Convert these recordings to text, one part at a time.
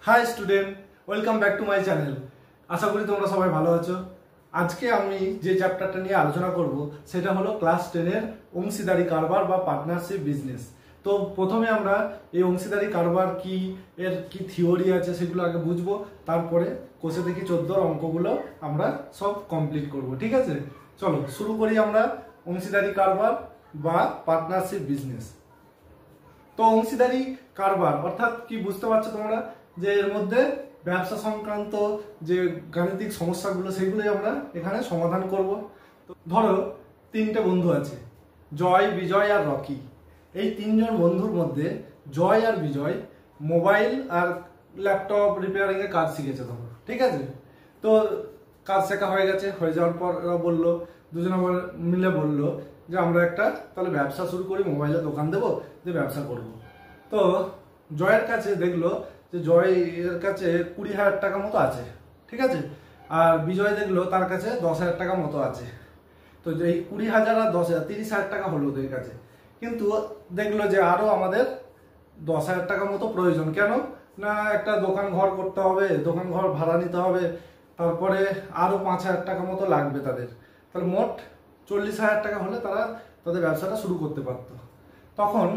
High student, welcome back to my channel. আশা করি তোমরা সবাই ভালো আছো। আজকে আমি যে চ্যাপ্টারটা নিয়ে আলোচনা করব সেটা হলো ক্লাস 10-এর অংশীদারি কারবার বা পার্টনারশিপ বিজনেস। তো প্রথমে আমরা এই অংশীদারি কারবার কি, এর কি থিওরি আছে সেগুলো আগে বুঝবো, তারপরে কোষে দেখি 14 অঙ্কগুলো আমরা সব কমপ্লিট করব। ঠিক আছে, চলো শুরু করি আমরা অংশীদারি কারবার বা পার্টনারশিপ বিজনেস। তো অংশীদারি কারবার অর্থাৎ কি বুঝতে পারছো তোমরা, যে এর মধ্যে ব্যবসা সংক্রান্ত যে গাণিতিক সমস্যাগুলো সেগুলোই আমরা এখানে সমাধান করব। তো ধরো তিনটে বন্ধু আছে, জয়, বিজয় আর রকি। এই তিনজন বন্ধুর মধ্যে জয় আর বিজয় মোবাইল আর ল্যাপটপ রিপেয়ারিং এর কাজ শিখেছে ধরো। ঠিক আছে, তো কাজ শেখা হয়ে গেছে, হয়ে যাওয়ার পর ওরা বললো, দুজনে মিলে বললো যে আমরা একটা তাহলে ব্যবসা শুরু করি, মোবাইলের দোকান দেবো, যে ব্যবসা করব। তো জয়ের কাছে দেখলো যে জয়ের কাছে 20,000 টাকা মতো আছে। ঠিক আছে, আর বিজয় দেখলো তার কাছে 10,000 টাকা মতো আছে। তো এই 20,000 আর 10,000 30,000 টাকা হলো ওদের কাছে, কিন্তু দেখলো যে আরো আমাদের 10,000 টাকা মতো প্রয়োজন। কেন না, একটা দোকান ঘর করতে হবে, দোকান ঘর ভাড়া নিতে হবে, তারপরে আরো 5,000 টাকা মতো লাগবে তাদের। তাহলে মোট 40,000 টাকা হলে তারা তাদের ব্যবসাটা শুরু করতে পারত। তখন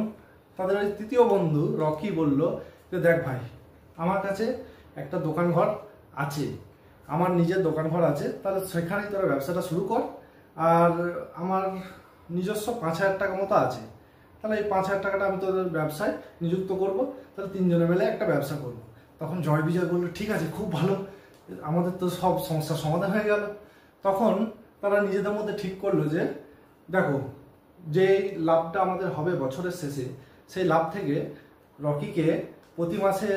তাদের ওই তৃতীয় বন্ধু রকি বলল যে দেখ ভাই, আমার কাছে একটা দোকান ঘর আছে, আমার নিজের দোকান ঘর আছে, তাহলে সেখানেই তোরা ব্যবসাটা শুরু কর। আর আমার নিজস্ব 5,000 টাকা মতো আছে, তাহলে এই 5,000 টাকাটা আমি তোদের ব্যবসায় নিযুক্ত করব, তাহলে তিনজনে মিলে একটা ব্যবসা করব। তখন জয় বিজয় বললো ঠিক আছে, খুব ভালো, আমাদের তো সব সমস্যার সমাধান হয়ে গেল। তখন তারা নিজেদের মধ্যে ঠিক করলো যে দেখো, যে লাভটা আমাদের হবে বছরের শেষে, সেই লাভ থেকে রকিকে প্রতি মাসে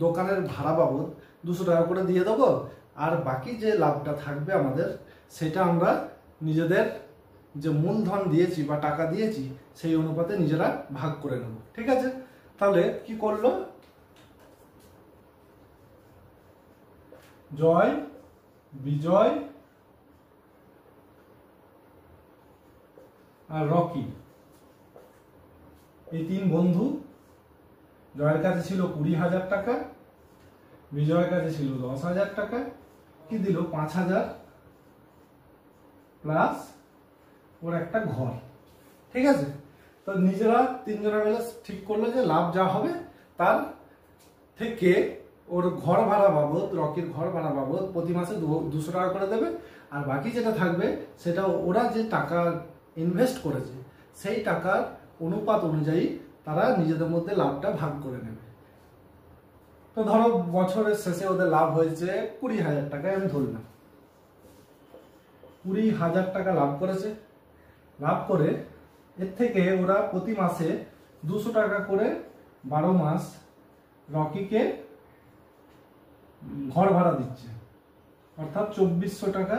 দোকানের ভাড়া বাবদ 200 টাকা করে দিয়ে দেবো, আর বাকি যে লাভটা থাকবে আমাদের, সেটা আমরা নিজেদের যে মূলধন দিয়েছি বা টাকা দিয়েছি সেই অনুপাতে নিজেরা ভাগ করে নেব। ঠিক আছে, তাহলে কি করলো জয়, বিজয় আর রকি, এই তিন বন্ধু, জয়ের কাছে ছিল 20,000 টাকা, বিজয়ের কাছে ছিল 10,000 টাকা, কি দিল 5,000 প্লাস ওর একটা ঘর। ঠিক আছে, তো নিজেরা তিনজনে মিলে ঠিক করলো যে লাভ যা হবে তার থেকে ওর ঘর ভাড়া বাবদ, রকির ঘর ভাড়া বাবদ প্রতি মাসে 200 টাকা করে দেবে, আর বাকি যেটা থাকবে সেটা ওরা যে টাকা ইনভেস্ট করেছে সেই টাকার অনুপাত অনুযায়ী তারা নিজেদের মধ্যে লাভটা ভাগ করে নেবে। তো ধরো বছরের শেষে ওদের লাভ হয়েছে 20,000 টাকায়, আমি ধরলাম 20,000 টাকা লাভ করেছে। লাভ করে এর থেকে ওরা প্রতি মাসে 200 টাকা করে 12 মাস রকিকে ঘর ভাড়া দিচ্ছে, অর্থাৎ 2,400 টাকা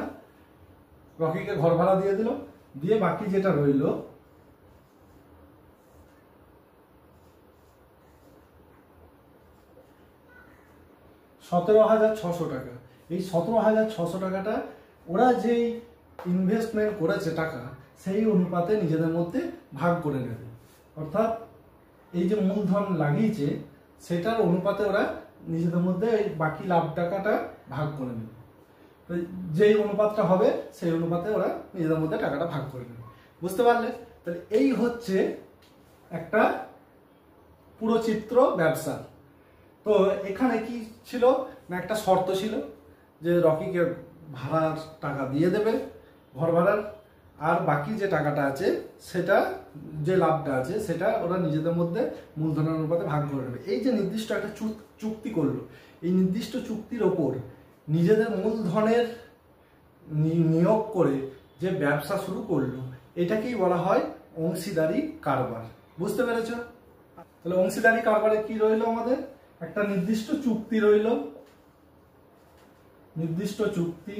রকিকে ঘর ভাড়া দিয়ে দিল। দিয়ে বাকি যেটা রইল, $17,600 টাকা। এই 17,600 টাকাটা ওরা যেই ইনভেস্টমেন্ট করেছে টাকা, সেই অনুপাতে নিজেদের মধ্যে ভাগ করে নেবে। অর্থাৎ এই যে মূলধন লাগিয়েছে সেটার অনুপাতে ওরা নিজেদের মধ্যে এই বাকি লাভ টাকাটা ভাগ করে নেবে। যেই অনুপাতটা হবে সেই অনুপাতে ওরা নিজেদের মধ্যে টাকাটা ভাগ করে নেবে। বুঝতে পারলে? তাহলে এই হচ্ছে একটা পুরো চিত্র ব্যবসা। তো এখানে কি ছিল না, একটা শর্ত ছিল যে রকিকে ভাড়ার টাকা দিয়ে দেবে, ঘর ভাড়ার, আর বাকি যে টাকাটা আছে সেটা, যে লাভটা আছে সেটা ওরা নিজেদের মধ্যে মূলধনের অনুপাতে ভাগ করে নেবে। এই যে নির্দিষ্ট একটা চুক্তি করলো, এই নির্দিষ্ট চুক্তির ওপর নিজেদের মূলধনের নিয়োগ করে যে ব্যবসা শুরু করলো, এটাকেই বলা হয় অংশীদারি কারবার। বুঝতে পেরেছ? তাহলে অংশীদারি কারবারে কি রইলো, আমাদের একটা নির্দিষ্ট চুক্তি রইল, নির্দিষ্ট চুক্তি,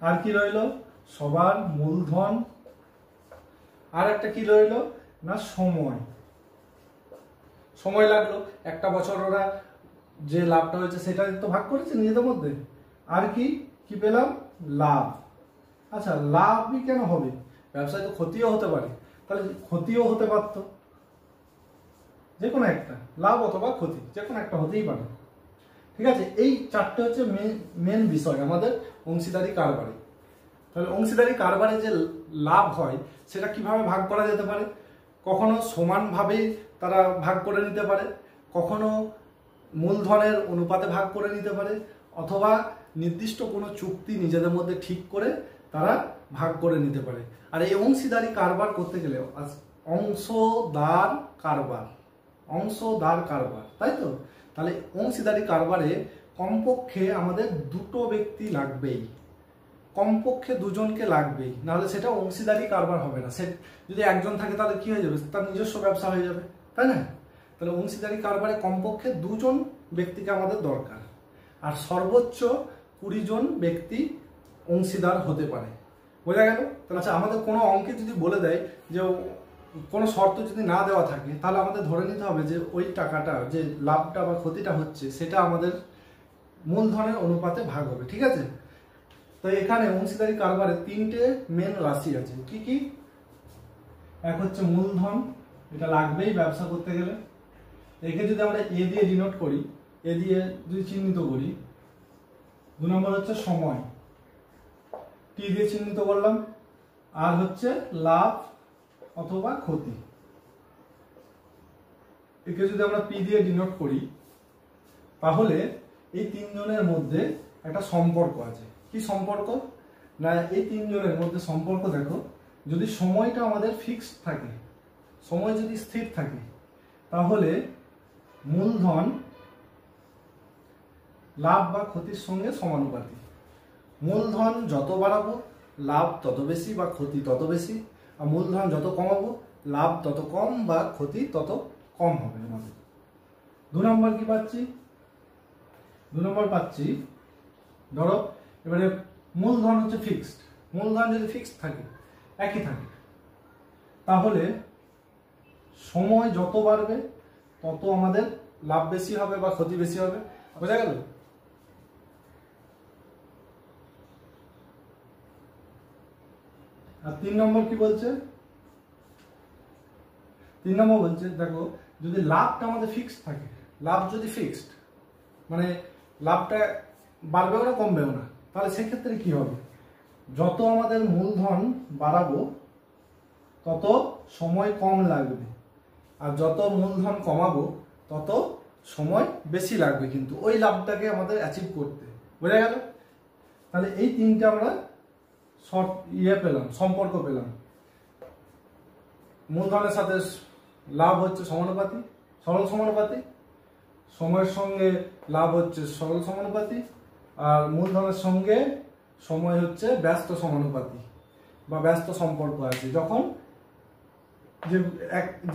আর কি রইল সবার মূলধন, আর একটা কি রইল না সময়। সময় লাগলো, একটা বছর ওরা যে লাভটা হয়েছে সেটা তো ভাগ করেছে নিজেদের মধ্যে। আর কি কি পেলাম, লাভ। আচ্ছা, লাভই কেন হবে, ব্যবসায় তো ক্ষতিও হতে পারে, তাহলে ক্ষতিও হতে পারত, যে কোনো একটা, লাভ অথবা ক্ষতি যে কোনো একটা হতেই পারে। ঠিক আছে, এই চারটে হচ্ছে মেন বিষয় আমাদের অংশীদারি কারবারে। তাহলে অংশীদারি কারবারে যে লাভ হয় সেটা কিভাবে ভাগ করা যেতে পারে? কখনো সমানভাবেই তারা ভাগ করে নিতে পারে, কখনো মূলধনের অনুপাতে ভাগ করে নিতে পারে, অথবা নির্দিষ্ট কোনো চুক্তি নিজেদের মধ্যে ঠিক করে তারা ভাগ করে নিতে পারে। আর এই অংশীদারি কারবার করতে গেলে অংশদার কারবার, তাই তো? তাহলে অংশীদারি কারবারে কমপক্ষে আমাদের দুটো ব্যক্তি লাগবেই, কমপক্ষে দুজনকে লাগবেই, নাহলে সেটা অংশীদারি কারবার হবে না। সে যদি একজন থাকে তাহলে কি হয়ে যাবে? তার নিজস্ব ব্যবসা হয়ে যাবে, তাই না? তাহলে অংশীদারি কারবারে কমপক্ষে দুজন ব্যক্তিকে আমাদের দরকার, আর সর্বোচ্চ 20 জন ব্যক্তি অংশীদার হতে পারে। বোঝা গেল? তাহলে আচ্ছা, আমাদের কোনো অঙ্কে যদি বলে দেয় যে কোনো শর্ত যদি না দেওয়া থাকে, তাহলে আমাদের ধরে নিতে হবে যে ওই টাকাটা, যে লাভটা বা ক্ষতিটা হচ্ছে, সেটা আমাদের মূলধনের অনুপাতে ভাগ হবে। ঠিক আছে? তো এখানে অংশীদারি কারবারে 3টে মেন রাশি আছে। কি কি? এক হচ্ছে মূলধন, এটা লাগবেই ব্যবসা করতে গেলে। একে যদি আমরা এ দিয়ে ডিনোট করি, এ দিয়ে যদি চিহ্নিত করি। 2 নম্বর হচ্ছে সময়, টি দিয়ে চিহ্নিত করলাম। আর হচ্ছে লাভ অথবা ক্ষতি, একে যদি আমরা পি দিয়ে ডিনোট করি, তাহলে এই 3 জনের মধ্যে একটা সম্পর্ক আছে। কি সম্পর্ক? না, এই 3 জনের মধ্যে সম্পর্ক দেখো, যদি সময়টা আমাদের ফিক্সড থাকে, সময় যদি স্থির থাকে, তাহলে মূলধন লাভ বা ক্ষতির সঙ্গে সমানুপাতিক। মূলধন যত বাড়াবো লাভ তত বেশি বা ক্ষতি তত বেশি, আর মূলধন যত কমাবো লাভ তত কম বা ক্ষতি তত কম হবে আমাদের। 2 নম্বর কি পাচ্ছি? 2 নম্বর পাচ্ছি, ধরো এবারে মূলধন হচ্ছে ফিক্সড। মূলধন যদি ফিক্সড থাকে, একই থাকে, তাহলে সময় যত বাড়বে তত আমাদের লাভ বেশি হবে বা ক্ষতি বেশি হবে। বোঝা গেল? আর 3 নম্বর কি বলছে? 3 নম্বর বলছে, দেখো যদি লাভটা আমাদের ফিক্সড থাকে, লাভ যদি ফিক্সড, মানে লাভটা বাড়বেও না কমবেও না, তাহলে সেক্ষেত্রে কি হবে? যত আমাদের মূলধন বাড়াবো তত সময় কম লাগবে, আর যত মূলধন কমাবো তত সময় বেশি লাগবে কিন্তু ওই লাভটাকে আমাদের অ্যাচিভ করতে। বোঝা গেল? তাহলে এই 3টে আমরা পেলাম, সম্পর্ক পেলাম। মূলধনের সাথে লাভ হচ্ছে সমানুপাতি, সরল সমানুপাতি, সময়ের সঙ্গে লাভ হচ্ছে সরল সমানুপাতি, আর মূলধনের সঙ্গে সময় হচ্ছে ব্যস্ত সমানুপাতি বা ব্যস্ত সম্পর্ক আছে, যখন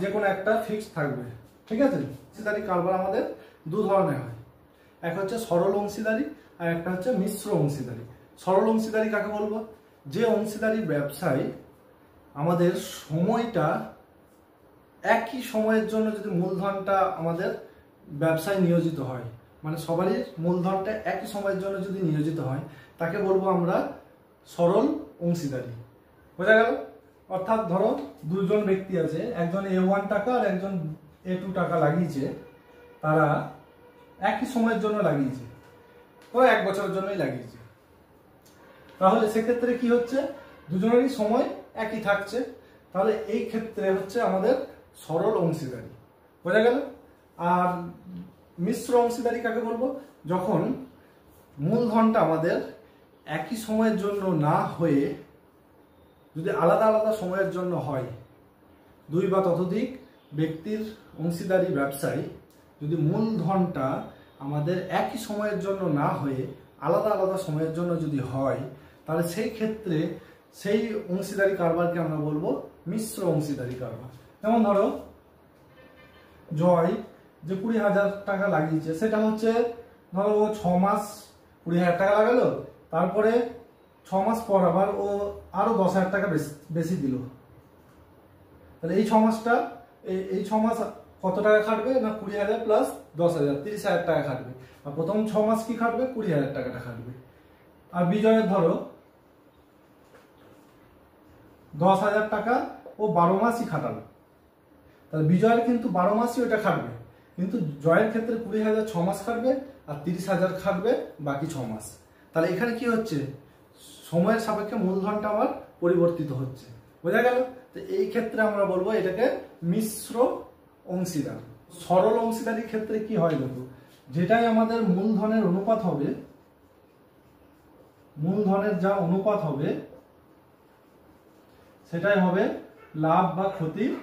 যে কোনো একটা ফিক্সড থাকবে। ঠিক আছে? অংশীদারি কারবার আমাদের 2 ধরনের হয়, এক হচ্ছে সরল অংশীদারি আর একটা হচ্ছে মিশ্র অংশীদারি। সরল অংশীদারি কাকে বলবো? যে অংশীদারি ব্যবসায় আমাদের সময়টা একই সময়ের জন্য যদি মূলধনটা আমাদের ব্যবসায় নিয়োজিত হয়, মানে সবারই মূলধনটা একই সময়ের জন্য যদি নিয়োজিত হয়, তাকে বলবো আমরা সরল অংশীদারি। বোঝা গেল? অর্থাৎ ধরো 2 জন ব্যক্তি আছে, একজন A1 টাকা আর একজন A2 টাকা লাগিয়েছে, তারা একই সময়ের জন্য লাগিয়েছে, তো 1 বছরের জন্যই লাগিয়েছে। তাহলে সেক্ষেত্রে কি হচ্ছে? দুজনেরই সময় একই থাকছে, তাহলে এই ক্ষেত্রে হচ্ছে আমাদের সরল অংশীদারি। বোঝা গেল? আর মিশ্র অংশীদারি কাকে বলবো? যখন মূলধনটা আমাদের একই সময়ের জন্য না হয়ে যদি আলাদা আলাদা সময়ের জন্য হয়, 2 বা ততোধিক ব্যক্তির অংশীদারি ব্যবসায় যদি মূলধনটা আমাদের একই সময়ের জন্য না হয়ে আলাদা আলাদা সময়ের জন্য যদি হয়, তাহলে সেই ক্ষেত্রে সেই অংশীদারি কারবারকে আমরা বলবো মিশ্র অংশীদারি কারবার। যেমন ধরো জয় যে 20,000 টাকা লাগিয়েছে, সেটা হচ্ছে ধরো ও 6 মাস 20,000 টাকা লাগালো, তারপরে 6 মাস পর আবার ও আরো 10,000 টাকা বেশি দিল। তাহলে এই 6 মাসটা এই 6 মাস কত টাকা খাটবে? না 20,000 প্লাস 10,000, 30,000 টাকা খাটবে। আর প্রথম 6 মাস কি খাটবে? 20,000 টাকাটা খাটবে। আর বিজয়ের ধরো 10,000 টাকা ও 12 মাসই খাটালো, তাহলে বিজয়ের কিন্তু 12 মাসই ওটা খাটবে, কিন্তু জয়ের ক্ষেত্রে 20,000 6 মাস খাটবে আর 30,000 খাটবে বাকি 6 মাস। তাহলে এখানে কি হচ্ছে, সময়ের সাপেক্ষে মূলধনটা আমার পরিবর্তিত হচ্ছে। বোঝা গেল? তো এই ক্ষেত্রে আমরা বলবো এটাকে মিশ্র অংশীদার। সরল অংশীদারির ক্ষেত্রে কি হয় দেখো, যেটাই আমাদের মূলধনের অনুপাত হবে, মূলধনের যা অনুপাত হবে সেটাই হবে লাভ বা ক্ষতির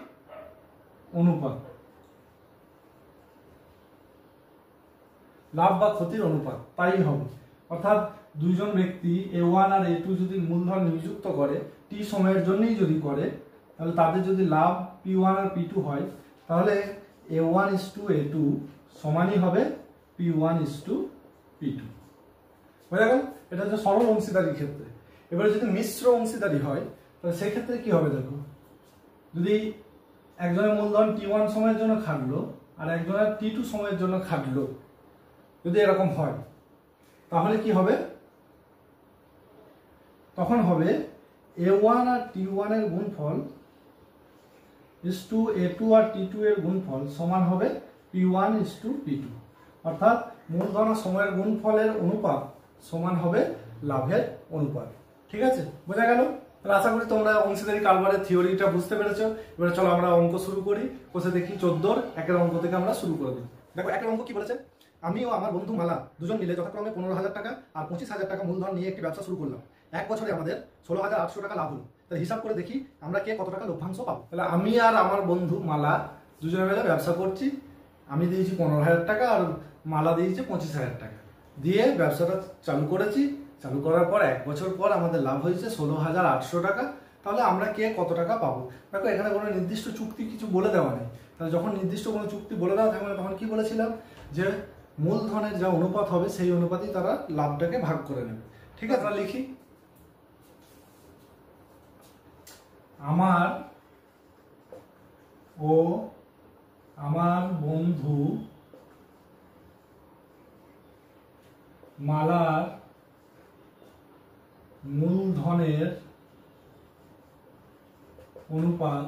অনুপাত। লাভ বা ক্ষতির অনুপাত তাই হবে। অর্থাৎ দুইজন ব্যক্তি A1 আর A2 যদি মূলধন নিযুক্ত করে টি সময়ের জন্যই যদি করে, তাহলে তাদের যদি লাভ P1 আর P2 হয়, তাহলে A1:A2 সমানই হবে P1:P2। বোঝা গেল? এটা হচ্ছে সরল অংশীদারির ক্ষেত্রে। এবারে যদি মিশ্র অংশীদারি হয় তাহলে সেক্ষেত্রে কি হবে দেখো, যদি একজনের মূলধন T1 সময়ের জন্য খাটলো আর একজনের T2 সময়ের জন্য খাটলো, যদি এরকম হয় তাহলে কি হবে, তখন হবে A1 আর T1 এর গুণফল A2 আর T2 এর গুণফল সমান হবে P1:P2। অর্থাৎ মূলধন আর সময়ের গুণফলের অনুপাত সমান হবে লাভের অনুপাত। ঠিক আছে? বোঝা গেল? তাহলে আশা করি তোমরা অংশীদারি কারবারের থিওরিটা বুঝতে পেরেছো। এবারে চলো আমরা অঙ্ক শুরু করি। কোষে দেখি 14 একের অঙ্ক থেকে আমরা শুরু করে দিই। দেখো একের অঙ্ক কি বলেছে, আমি ও আমার বন্ধু মালা দুজন মিলে যথাক্রমে 15,000 টাকা আর 25,000 টাকা মূলধন নিয়ে একটি ব্যবসা শুরু করলাম। এক বছরে আমাদের 16,800 টাকা লাভ হলো। তাহলে হিসাব করে দেখি আমরা কে কত টাকা লভ্যাংশ পাবো। তাহলে আমি আর আমার বন্ধু মালা দুজনে মিলে ব্যবসা করছি। আমি দিয়েছি 15,000 টাকা আর মালা দিয়েছে 25,000 টাকা দিয়ে ব্যবসাটা চালু করেছি। চালু করার পর এক বছর পর আমাদের লাভ হয়েছে 16,800 টাকা। তাহলে আমরা কে কত টাকা পাবো। দেখো এখানে কোনো নির্দিষ্ট চুক্তি কিছু বলে দেওয়া নেই। তাহলে যখন নির্দিষ্ট কোনো চুক্তি বলে দেওয়া থাকবে না, তখন কি বলেছিলাম যে মূলধনের যা অনুপাত হবে সেই অনুপাতেই তারা লাভটাকে ভাগ করে নেবে। ঠিক আছে? আমরা লিখি, আমার ও আমার বন্ধু মালার মূলধনের অনুপাত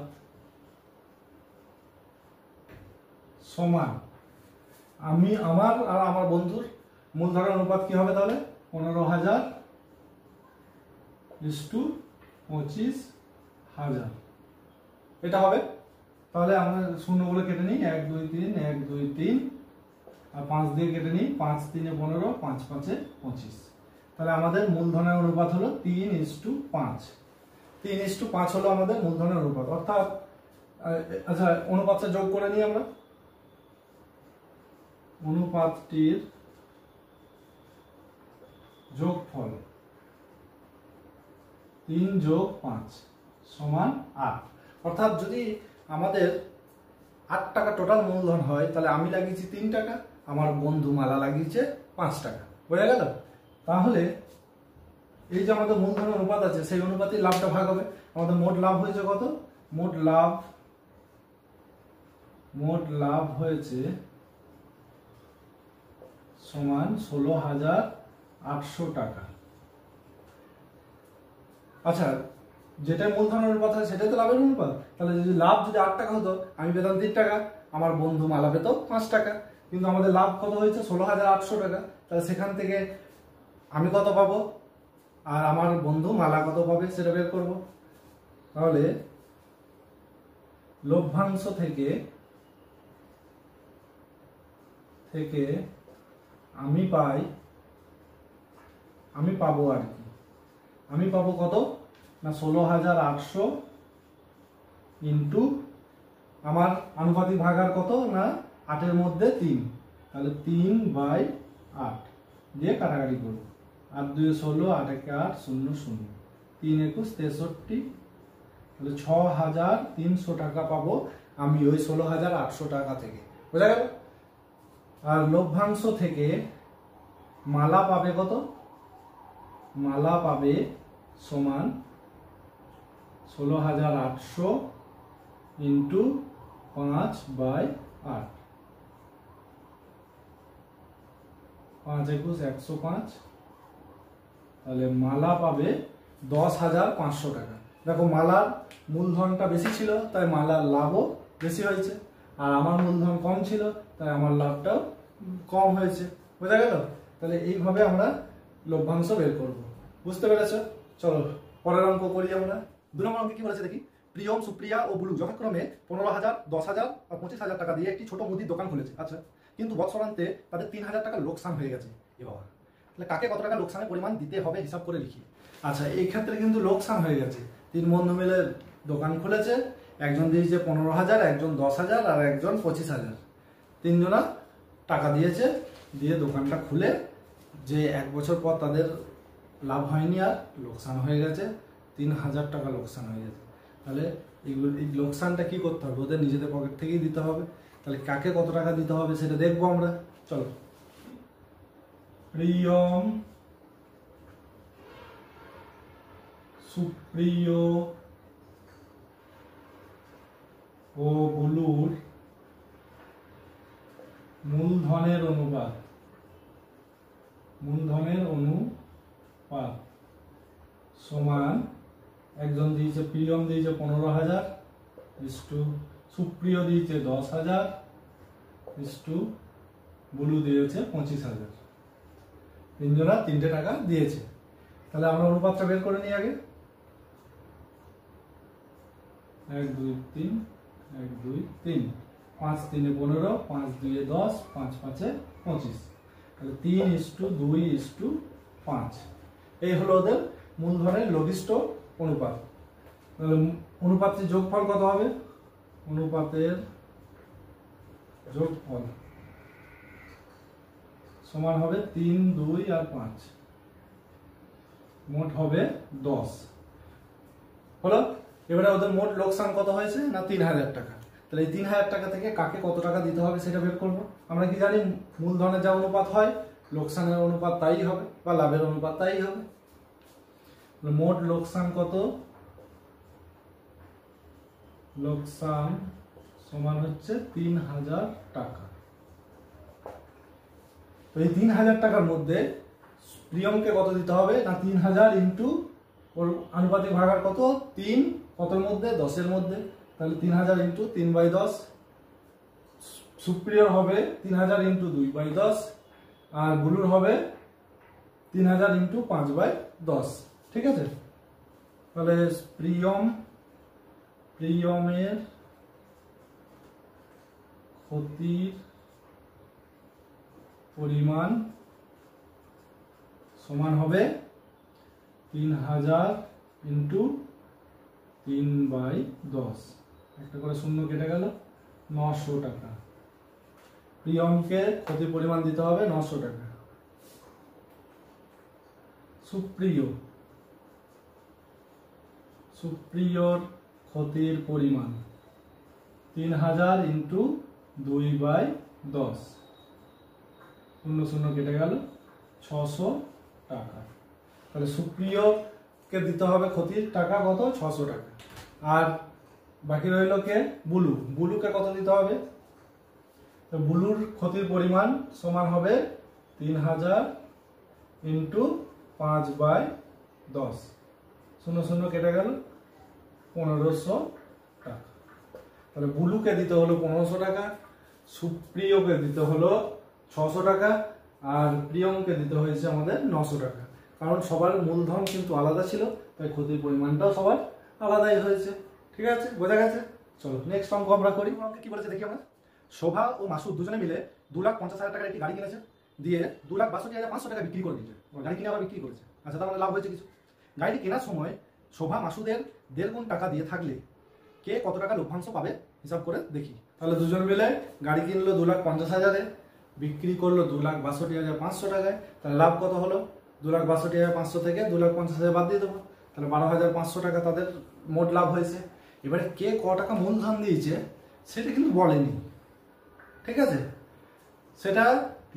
সমান, আমি আমার আর আমার বন্ধুর মূলধনের অনুপাত কি হবে তাহলে 15,000:25,000 এটা হবে। তাহলে আমরা শূন্যগুলো কেটে নিই, 1 2 3 1 2 3 আর 5 দিয়ে কেটে নিই, 5 3 15 5 5 25। তাহলে আমাদের মূলধনের অনুপাত হলো 3:5। 3:5 হলো আমাদের মূলধনের অনুপাত। অর্থাৎ আচ্ছা অনুপাতটা যোগ করে নিই আমরা। অনুপাতটির যোগফল 3 + 5 সমান 8। অর্থাৎ যদি আমাদের 8 টাকা টোটাল মূলধন হয়, তাহলে আমি লাগিয়েছি 3 টাকা, আমার বন্ধু মালা লাগিয়েছে 5 টাকা। বোঝা গেল? তাহলে এই যে আমাদের মূলধনের অনুপাত আছে সেই অনুপাতে লাভটা ভাগ হবে। আমাদের মোট লাভ হয়েছে কত, মোট লাভ হয়েছে সমান 16,800 টাকা। আচ্ছা যেটা মূলধনের অনুপাত হয় সেটাই তো লাভের অনুপাত। তাহলে যদি লাভ যদি 8 টাকা হতো, আমি পেতাম 3 টাকা, আমার বন্ধু মালা পেত 5 টাকা। কিন্তু আমাদের লাভ কত হয়েছে 16,800 টাকা। তাহলে সেখান থেকে আমি কত পাবো আর আমার বন্ধু মালা কত পাবে সেটা বের করব। তাহলে লভ্যাংশ থেকে আমি পাবো আর কি, আমি পাবো কত না 16,800 ইন্টু আমার আনুপাতিক ভাগার কত না 8-এর মধ্যে 3, তাহলে 3/8 দিয়ে কাটাকাটি করবো। 8 2 16, 8 1 8 0 0, 3 21 63, তাহলে 6,300 টাকা পাবো আমি ওই 16,800 টাকা থেকে। বোঝা গেল? আর লভ্যাংশ থেকে মালা পাবে কত, মালা পাবে সমান 16,800 ইন্টু 5/8, 5 21 105, তাহলে মালা পাবে 10,500 টাকা। দেখো মালার মূলধনটা বেশি ছিল তাই মালার লাভও বেশি হয়েছে, আর আমার মূলধন কম ছিল তাই আমার লাভটাও কম হয়েছে। বোঝা গেল? তাহলে এইভাবে আমরা লভ্যাংশ বের করব। বুঝতে পেরেছো? চলো পরের অঙ্ক করি আমরা। 2 নম্বর অঙ্কে কি বলেছে দেখি। প্রিয়ম, সুপ্রিয়া ও বুলু যথাক্রমে 15,000, 10,000 আর 25,000 টাকা দিয়ে একটি ছোট মুদির দোকান খুলেছে। আচ্ছা, কিন্তু বৎসরান্তে তাদের 3,000 টাকা লোকসান হয়ে গেছে। এ বাবা, তাহলে কাকে কত টাকা লোকসানের পরিমাণ দিতে হবে হিসাব করে লিখি। আচ্ছা, এই ক্ষেত্রে কিন্তু লোকসান হয়ে গেছে। 3 বন্ধু মিলে দোকান খুলেছে, একজন দিয়েছে 15,000, একজন 10,000 আর একজন 25,000। 3 জনা টাকা দিয়েছে, দিয়ে দোকানটা খুলে যে 1 বছর পর তাদের লাভ হয়নি আর লোকসান হয়ে গেছে, 3,000 টাকা লোকসান হয়ে গেছে। তাহলে এগুলো এই লোকসানটা কি করতে হবে? ওদের নিজেদের পকেট থেকেই দিতে হবে। তাহলে কাকে কত টাকা দিতে হবে সেটা দেখবো আমরা। চলো, প্রিয়ম, সুপ্রিয় ও বুলুর মূলধনের অনুপাত সমান, একজন দিয়েছে প্রিয়ম দিয়েছে 15,000 ইস্টু সুপ্রিয় দিয়েছে 10,000 ইস্টু বুলু দিয়েছে 25,000। 3 জনা 3টে টাকা দিয়েছে। তাহলে আমরা অনুপাতটা বের করে নিই আগে। 1 2 3 1 2 3 5 3 15, 5 2 10, 5 5 25। তাহলে 3:2:5। এই হলো ওদের মূলধনের লঘিষ্ঠ অনুপাত। তাহলে অনুপাতের যোগফল কত হবে? অনুপাতের যোগফল সমান হবে 3, 2 আর 5, মোট হবে 10। হলো? এবারে ওদের মোট লোকসান কত হয়েছে না 3,000 টাকা। তাহলে এই 3,000 টাকা থেকে কাকে কত টাকা দিতে হবে সেটা বের করবো। আমরা কি জানি মূলধনের যা অনুপাত হয় লোকসানের অনুপাত তাই হবে, বা লাভের অনুপাত তাই হবে। মোট লোকসান কত? লোকসান সমান হচ্ছে 3,000 টাকা। তো এই 3,000 টাকার মধ্যে প্রিয়মকে কত দিতে হবে না 3,000 ইন্টু ওর আনুপাতিক ভাগার কত 3, কতর মধ্যে 10-এর মধ্যে। তাহলে 3,000 ইন্টু 3/10। সুপ্রিয়র হবে 3,000 ইন্টু 2/10, আর বুলুর হবে 3,000 ইন্টু 5/10। ঠিক আছে? তাহলে প্রিয়মের ক্ষতির পরিমাণ সমান হবে 3,000 ইন্টু 3/10। একটা করে শূন্য কেটে গেল, 900 টাকা। প্রিয়মকে ক্ষতির পরিমাণ দিতে হবে 900 টাকা। সুপ্রিয়র ক্ষতির পরিমাণ 3,000 ইন্টু 2/10, শূন্য শূন্য কেটে গেল, 600 টাকা। তাহলে সুপ্রিয়কে দিতে হবে ক্ষতির টাকা কত? 600 টাকা। আর বাকি রইল কে? বুলু। বুলুকে কত দিতে হবে? তো বুলুর ক্ষতির পরিমাণ সমান হবে 3,000 ইন্টু 5/10, শূন্য শূন্য কেটে গেল, 1,500 টাকা। তাহলে বুলুকে দিতে হলো 1,500 টাকা, সুপ্রিয়কে দিতে হলো 600 টাকা, আর প্রিয়মকে দিতে হয়েছে আমাদের 900 টাকা। কারণ সবার মূলধন কিন্তু আলাদা ছিল, তাই ক্ষতির পরিমাণটাও সবার আলাদাই হয়েছে। ঠিক আছে? বোঝা গেছে? চলো নেক্সট অঙ্ক আমরা করি। অঙ্কে কি বলেছে দেখি আমরা। শোভা ও মাসুদ দুজনে মিলে 2,50,000 টাকার একটি গাড়ি কিনেছে, দিয়ে 2,62,500 টাকা বিক্রি করে দিয়েছে। গাড়ি কিনে আবার বিক্রি করেছে। আচ্ছা, তার মানে লাভ হয়েছে কিছু। গাড়িটি কেনার সময় শোভা মাসুদের 1.5 গুণ টাকা দিয়ে থাকলে কে কত টাকা লভ্যাংশ পাবে হিসাব করে দেখি। তাহলে দুজন মিলে গাড়ি কিনলো 2,50,000-এ, বিক্রি করলো 2,62,500 টাকায়। তাহলে লাভ কত হলো? 2,62,500 থেকে 2,50,000 বাদ দিয়ে দেবো। তাহলে 12,500 টাকা তাদের মোট লাভ হয়েছে। এবারে কে ক টাকা মূলধন দিয়েছে সেটা কিন্তু বলেনি। ঠিক আছে? সেটা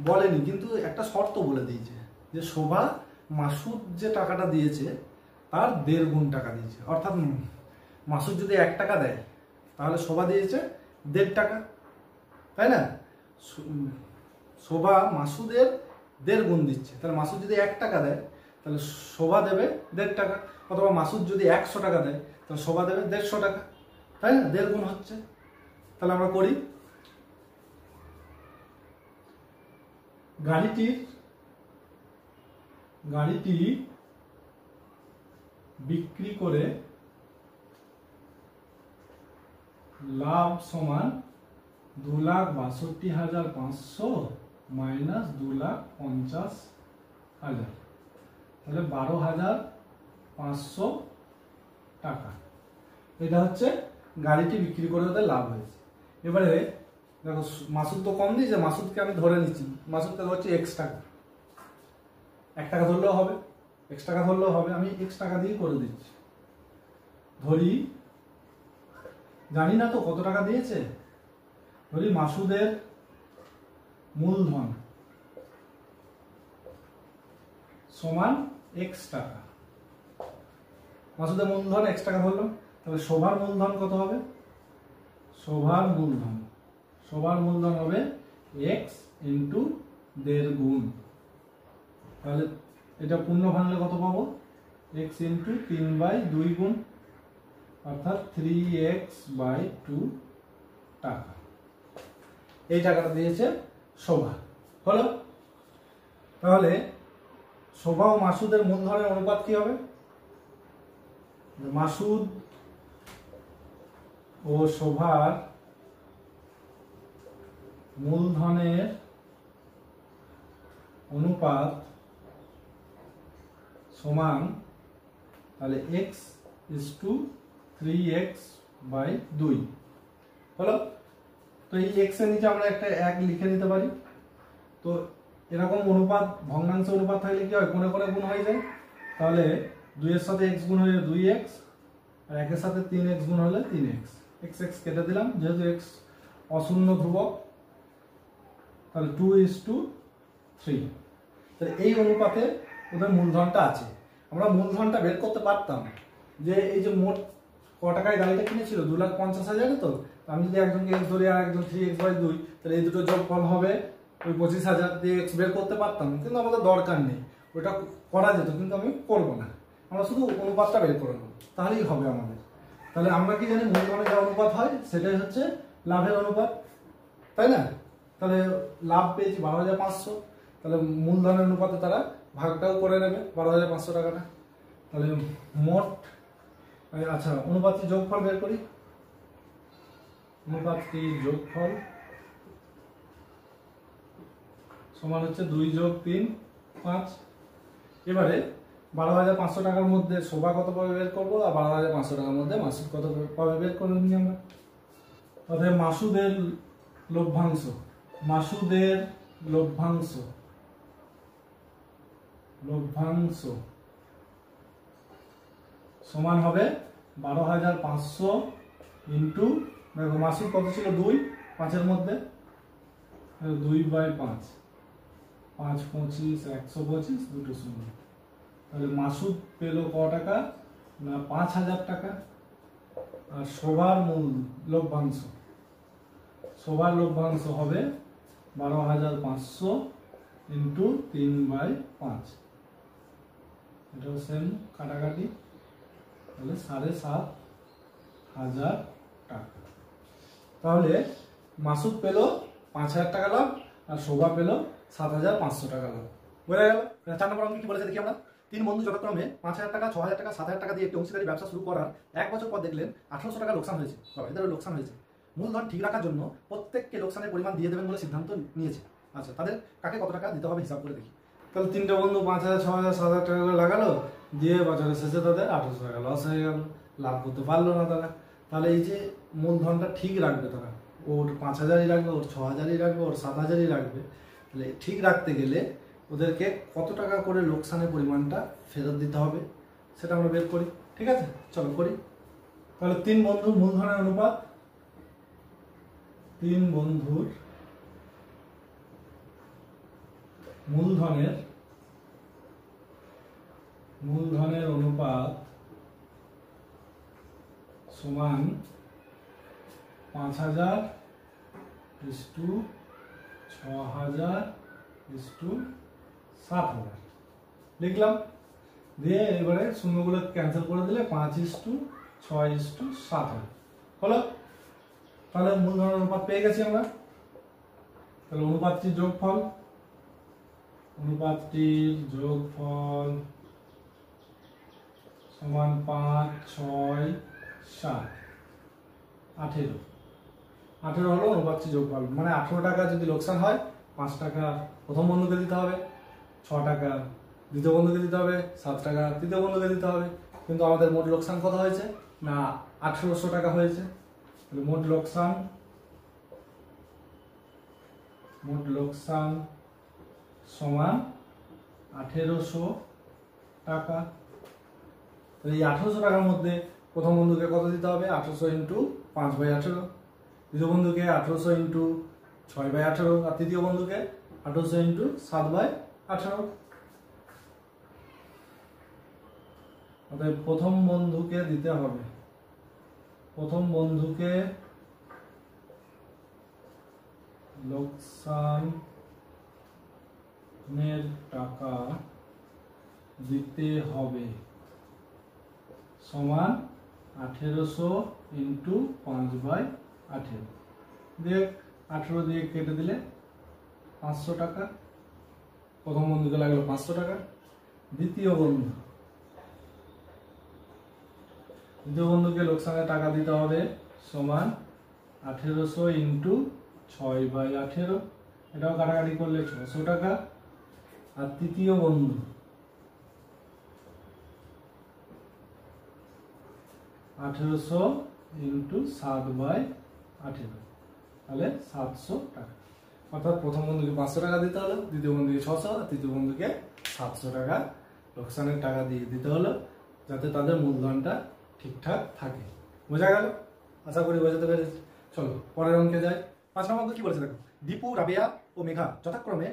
বলেনি, কিন্তু একটা শর্ত বলে দিয়েছে যে শোভা মাসুদ যে টাকাটা দিয়েছে তার 1.5 গুণ টাকা দিয়েছে। অর্থাৎ মাসুদ যদি 1 টাকা দেয় তাহলে শোভা দিয়েছে 1.5 টাকা, তাই না? শোভা মাসুদের 1.5 গুণ দিচ্ছে। তাহলে মাসুদ যদি 1 টাকা দেয় তাহলে শোভা দেবে 1.5 টাকা, অথবা মাসুদ যদি 100 টাকা দেয় তাহলে শোভা দেবে 150 টাকা, তাই না? 1.5 গুণ হচ্ছে। তাহলে আমরা করি। গাড়িটি বিক্রি করে লাভ সমান 2,62,500 মাইনাস 2,50,000, তাহলে 12,500 টাকা। এটা হচ্ছে গাড়িটি বিক্রি করে ওদের লাভ হয়েছে। এবারে দেখো মাসুদ তো কম দিয়েছে, মাসুদকে আমি ধরে নিচ্ছি, মাসুদকে ধরছি এক্স টাকা, 1 টাকা ধরলেও হবে, এক্স টাকা ধরলেও হবে, আমি এক্স টাকা দিয়ে করে দিচ্ছি। ধরি, জানি না তো কত টাকা দিয়েছে, ধরি মাসুদের মূলধন সমান এক্স টাকা। মাসুদের মূলধন এক্স টাকা ধরলাম, তাহলে শোভার মূলধন কত হবে? শোভার মূলধন হবে এক্স ইন্টু 1.5 গুণ। তাহলে এটা পূর্ণ ভাঙলে কত পাবো? এক্স ইন্টু 3/2 গুণ, অর্থাৎ 3x/2 টাকা। এই টাকাটা দিয়েছে শোভা। হলো? তাহলে শোভা ও মাসুদের মূলধনের অনুপাত কি হবে? মাসুদ ও শোভার মূলধনের অনুপাত সমান, তাহলে x/3x/2 হলো। তো এই x এর নিচে আমরা একটা 1 লিখে নিতে পারি। তো এরকম অনুপাত, ভগ্নাংশ অনুপাত থাকলে কি হয়? কোণে কোণে গুণ হয়ে যায়। তাহলে 2 এর সাথে x গুণ হলে 2x, আর 1 এর সাথে 3x গুণ হলে 3x। x কেটে দিলাম, যেহেতু x অশূন্য ধ্রুবক, তাহলে 2:3। তাহলে এই অনুপাতে ওদের মূলধনটা আছে। আমরা মূলধনটা বের করতে পারতাম যে এই যে মোট ক টাকায় গাড়িটা কিনেছিল, 2,50,000, তো আমি যদি একজনকে x ধরি আর একজন 3x/2, তাহলে এই দুটো যোগফল হবে ওই 25,000 দিয়ে x বের করতে পারতাম, কিন্তু আমাদের দরকার নেই, ওটা করা যেত, কিন্তু আমি করবো না। আমরা শুধু অনুপাতটা বের করে নেব, তাহলেই হবে আমাদের। তাহলে আমরা কি জানি মূলধনের যে অনুপাত হয় সেটাই হচ্ছে লাভের অনুপাত, তাই না? তাহলে লাভ পেয়েছি 12,500, তাহলে মূলধনের অনুপাতে তারা ভাগটাও করে নেবে 12,500 টাকাটা। তাহলে মোট, আচ্ছা অনুপাতটি যোগফল বের করি। অনুপাতটি যোগফল সমান হচ্ছে 2 + 3 5। এবারে 12,500 টাকার মধ্যে শোভা কত পাবে বের করবো, আর 12,500 টাকার মধ্যে মাসুদ কত পাবে বের করে নিই আমরা। অর্থাৎ মাসুদের লভ্যাংশ সমান হবে 12,500 ইন্টু, দেখো মাসুদ কত ছিল 2, 5-এর মধ্যে 2/5, 5 25 125, দুটো শূন্য। তাহলে মাসুদ পেল ক টাকা না 5,000 টাকা। আর শোভার লভ্যাংশ হবে 12,500 ইন্টু 3/5। এটাও সেম কাটাকাটি, তাহলে 7,500 টাকা। তাহলে মাসুদ পেল 5,000 টাকা লাভ, আর শোভা পেল 7,500 টাকা লাভ। বোঝা গেল? 4 নম্বর অঙ্কে কি বলেছে দেখি আমরা। 3 বন্ধু যথাক্রমে 5,000 টাকা, 6,000 টাকা, 7,000 টাকা দিয়ে একটি অংশীদারি ব্যবসা শুরু করার 1 বছর পর দেখলেন 1,800 টাকা লোকসান হয়েছে। এদের লোকসান হয়েছে। মূলধন ঠিক রাখার জন্য প্রত্যেককে লোকসানের পরিমাণ দিয়ে দেবেন বলে সিদ্ধান্ত নিয়েছে। আচ্ছা, তাদের কাকে কত টাকা দিতে হবে হিসাব করে দেখি। তাহলে 3টে বন্ধু 5,000, 6,000, 7,000 টাকা করে লাগালো, দিয়ে বছরের শেষে তাদের 1,800 টাকা লস হয়ে গেল, লাভ করতে পারলো না তারা। তাহলে এই যে মূলধনটা ঠিক রাখবে তারা, ওর 5,000-ই রাখবে, ওর 6,000-ই রাখবে, ওর 7,000-ই রাখবে। তাহলে ঠিক রাখতে গেলে ওদেরকে কত টাকা করে লোকসানের পরিমাণটা ফেরত দিতে হবে সেটা আমরা বের করি। ঠিক আছে, চলো করি। তাহলে 3 বন্ধুর মূলধনের অনুপাত, 3 বন্ধুর মূলধনের অনুপাত সমান 5,000 = 6,000 = 7,000 লিখলাম। দিয়ে এবারে শূন্যগুলো ক্যান্সেল করে দিলে 5:6 = 7,000 হলো। তাহলে মূলধনের অনুপাত পেয়ে গেছি আমরা। তাহলে অনুপাতটির যোগফল সমান 5, 6, 7, 18। 18 হলো অনুপাতটির যোগফল, মানে 18 টাকা যদি লোকসান হয় 5 টাকা প্রথম বন্ধুকে দিতে হবে, 6 টাকা দ্বিতীয় বন্ধুকে দিতে হবে, 7 টাকা তৃতীয় বন্ধুকে দিতে হবে। কিন্তু আমাদের মোট লোকসান কত হয়েছে না 1800 টাকা হয়েছে। তাহলে মোট লোকসান সমান 1800 টাকা। তাহলে এই 1800 টাকার মধ্যে প্রথম বন্ধুকে কত দিতে হবে 1800 ইন্টু 5/18, দ্বিতীয় বন্ধুকে 1800 ইন্টু 6/18, আর তৃতীয় বন্ধুকে 1800 ইন্টু 7/18। অতএব প্রথম বন্ধুকে দিতে হবে, প্রথম বন্ধুকে লোকসানের টাকা দিতে হবে সমান 1800 ইন্টু 5/18 দিয়ে 18 দিয়ে কেটে দিলে 500 টাকা। প্রথম বন্ধুকে লাগলো 500 টাকা। দ্বিতীয় বন্ধুকে লোকসানের টাকা দিতে হবে সমান 1800 ইন্টু 6/18, এটাও কাটাকাটি করলে 600 টাকা। আর তৃতীয় বন্ধু 1800 ইন্টু 7/18, তাহলে 700 টাকা। অর্থাৎ প্রথম বন্ধুকে 500 টাকা দিতে হলো, দ্বিতীয় বন্ধুকে 600, আর তৃতীয় বন্ধুকে 700 টাকা লোকসানের টাকা দিয়ে দিতে হলো, যাতে তাদের মূলধনটা ঠিকঠাক থাকে। বোঝা গেল? আশা করি বোঝাতে পেরেছি। চলো পরের অঙ্কে যাই। 5 নম্বর কি বলেছে দেখো, দীপু, রাবেয়া ও মেঘা যথাক্রমে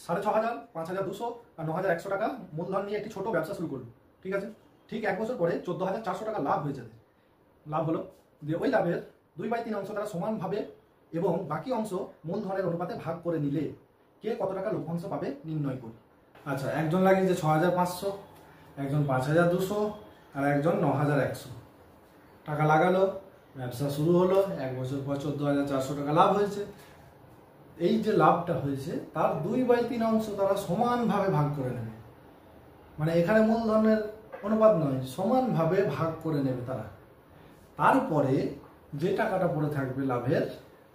6500, 5200 আর 9100 টাকা মূলধন নিয়ে একটি ছোট ব্যবসা শুরু করলো। ঠিক আছে, ঠিক 1 বছর পরে 14400 টাকা লাভ হয়েছে। লাভ হলো দিয়ে ওই লাভের 2/3 অংশ তারা সমানভাবে এবং বাকি অংশ মূলধনের অনুপাতে ভাগ করে নিলে কে কত টাকা লভ্যাংশ পাবে নির্ণয় করি। আচ্ছা, একজন লাগিয়েছে 6500, একজন 5200 আর একজন 9100 টাকা লাগালো, ব্যবসা শুরু হলো। 1 বছর পর 14400 টাকা লাভ হয়েছে। এই যে লাভটা হয়েছে তার 2/3 অংশ তারা সমানভাবে ভাগ করে নেবে, মানে এখানে মূলধনের অনুপাত নয়, সমানভাবে ভাগ করে নেবে তারা। তারপরে যে টাকাটা পড়ে থাকবে লাভের,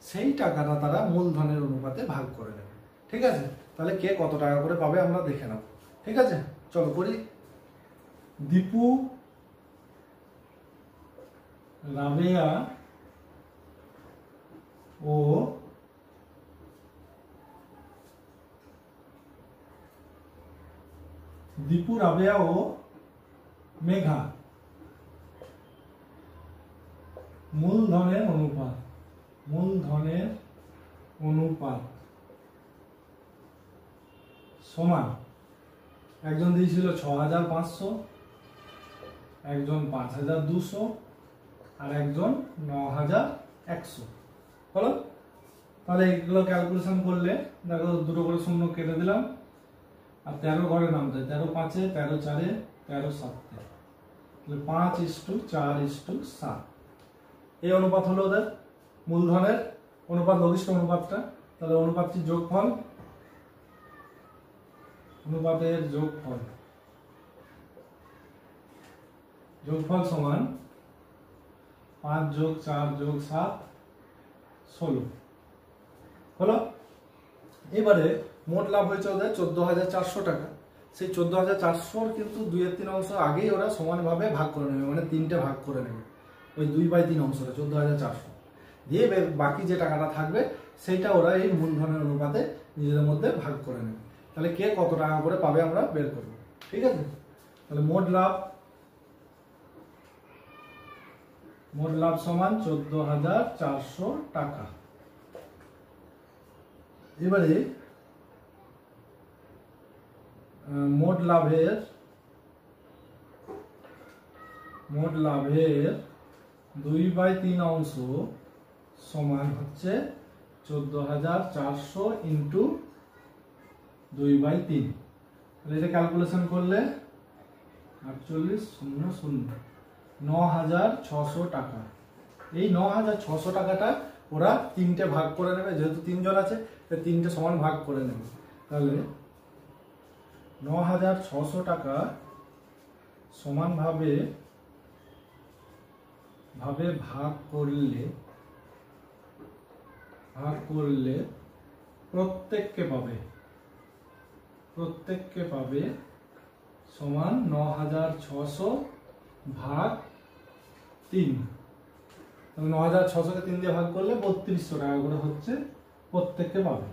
সেই টাকাটা তারা মূলধনের অনুপাতে ভাগ করে নেবে। ঠিক আছে, তাহলে কে কত টাকা করে পাবে আমরা দেখে নেব। ঠিক আছে, চলো করি। দীপু, রাবেয়া ও মেঘা মূলধনের অনুপাত সমান, একজন দিয়েছিল 6500, একজন 5200 আর একজন 9100 হলো। তাহলে এগুলো ক্যালকুলেশন করলে দেখো দুটো করে শূন্য কেটে দিলাম, আর 13 ঘরে নামতে 13 5 13 4 13 7, তাহলে 5:4:7 এই অনুপাত হলো ওদের মূলধনের অনুপাত, লঘিষ্ঠ অনুপাতটা। তাহলে অনুপাতটির যোগফল, অনুপাতের যোগফল সমান 5+4+7 16 হলো। এবারে মোট লাভ হয়েছে ওদের 14400 টাকা। সেই 14400 কিন্তু 2/3 অংশ আগেই ওরা সমানভাবে ভাগ করে নেবে, মানে 3টে ভাগ করে নেবে ওই 2/3 অংশটা 14400 দিয়ে। বাকি যে টাকাটা থাকবে সেইটা ওরা এই মূলধনের অনুপাতে নিজেদের মধ্যে ভাগ করে নেবে। তাহলে কে কত টাকা করে পাবে আমরা বের করব। ঠিক আছে, তাহলে মোট লাভ সমান 14400 টাকা। এবারে মোট লাভের 2/3 অংশ সমান হচ্ছে 14400 ইন্টু 2/3। তাহলে এটা ক্যালকুলেশন করলে 4800 9600 টাকা। এই 9600 টাকাটা ওরা 3টে ভাগ করে নেবে, যেহেতু 3 জন আছে তাই 3টে সমান ভাগ করে নেবে। তাহলে 9,600 টাকা সমানভাবে ভাগ করলে প্রত্যেককে পাবে সমান 9,600 ভাগ 3। 9,600কে 3 দিয়ে ভাগ করলে 3200 টাকা করে হচ্ছে, প্রত্যেককে পাবে।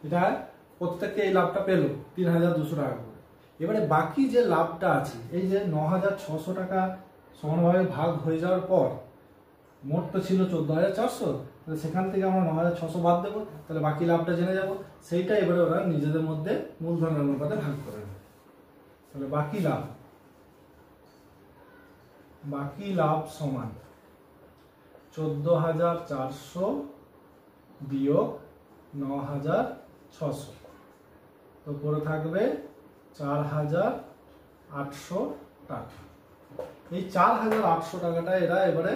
এটা প্রত্যেককে এই লাভটা পেল 3,200 টাকা করে। এবারে বাকি যে লাভটা আছে, এই যে 9,600 টাকা সমানভাবে ভাগ হয়ে যাওয়ার পর মোট তো ছিল 14,400, তাহলে সেখান থেকে আমরা 9,600 বাদ দেবো, তাহলে বাকি লাভটা জেনে যাব। সেইটা এবারে ওরা নিজেদের মধ্যে মূলধনের অনুপাতে ভাগ করে নেবে। তাহলে বাকি লাভ সমান 14,400 বিয়োগ 9,600, তো পরে থাকবে 4,800 টাকা। এই 4,800 টাকাটা এরা এবারে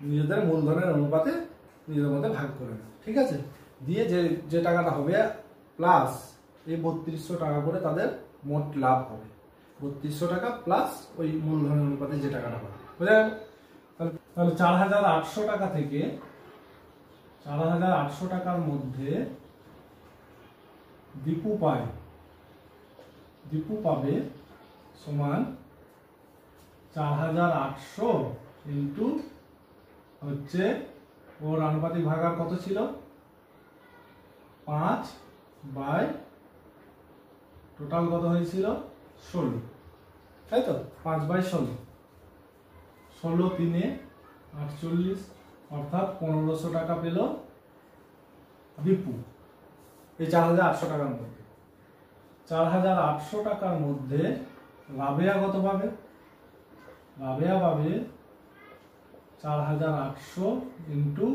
নিজেদের মূলধনের অনুপাতে নিজেদের মধ্যে ভাগ করে নেবে, ঠিক আছে। দিয়ে যে টাকাটা হবে প্লাস এই 3200 টাকা করে তাদের মোট লাভ হবে। 3200 টাকা প্লাস ওই মূলধনের অনুপাতে যে টাকাটা হবে, বুঝা গেল? তাহলে 4,800 টাকা থেকে 4,800 টাকার মধ্যে দীপু পাবে সমান 4,800 ইন্টু হচ্ছে ওর আনুপাতিক ভাগার কত ছিল 5 বাই টোটাল কত হয়েছিল 16, তাই তো? 5 বাই 16, 16 3 48, অর্থাৎ 1,500 টাকা পেল দীপু এই 4,800 টাকার মধ্যে। 4,800 টাকার মধ্যে রাবেয়া কত পাবে? রাবেয়া পাবে 4,800 ইন্টু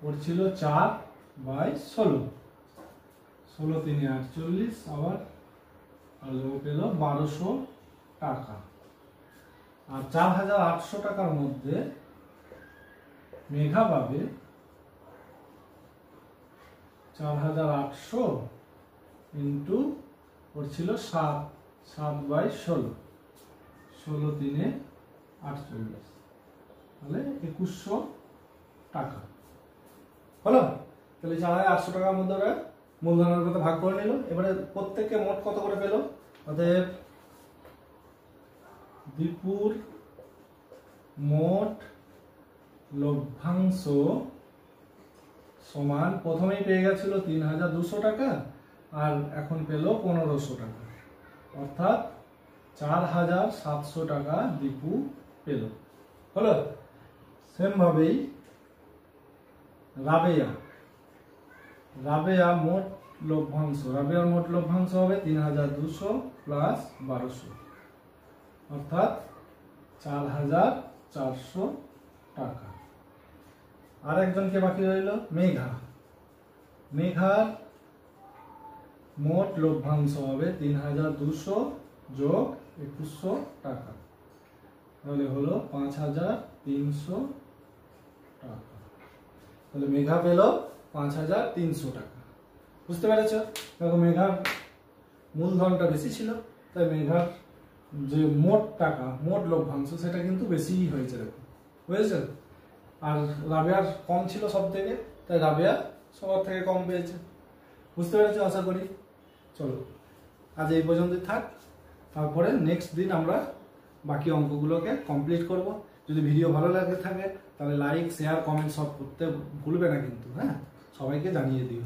ওর ছিল 4 বাই 16, 16 3 48, আবার ও পেল 1,200 টাকা। আর 4,800 টাকার মধ্যে মেঘা পাবে 4,800 ইন্টু ওর ছিল 7 বাই 16, 16 3 48, তাহলে 2,100 টাকা হলো। তাহলে 4,800 টাকার মধ্যে ওরা মূলধনের কথা ভাগ করে নিল। এবারে প্রত্যেককে মোট কত করে পেল? অতএব দীপুর মোট লভ্যাংশ সমান, প্রথমেই পেয়ে গেছিল 3,200 টাকা আর এখন পেল 1,500 টাকা, অর্থাৎ 4,700 টাকা দীপু পেল, হলো। সেম ভাবেই রাবেয়া মোট লভ্যাংশ হবে 3,200 প্লাস 1,200, অর্থাৎ 4,400 টাকা। আর একজনকে বাকি রইল মেঘার মোট লভ্যাংশ হবে 3,200 যোগ 2,100 টাকা, তাহলে হলো 5,300 টাকা। তাহলে মেঘা পেল 5,300 টাকা। বুঝতে পেরেছ? দেখো মেঘার মূলধনটা বেশি ছিল, তাই মেঘার যে মোট টাকা, মোট লভ্যাংশ সেটা কিন্তু বেশিই হয়েছে, দেখো বুঝেছ। আর রাবেয়ার কম ছিল সব থেকে, তাই রাবেয়া সবার থেকে কম পেয়েছে। বুঝতে পেরেছো আশা করি। চলো আজ এই পর্যন্তই থাক, তারপরে নেক্সট দিন আমরা বাকি অঙ্কগুলোকে কমপ্লিট করব। যদি ভিডিও ভালো লাগে থাকে তাহলে লাইক শেয়ার কমেন্ট সব করতে ভুলবে না কিন্তু, হ্যাঁ, সবাইকে জানিয়ে দিও।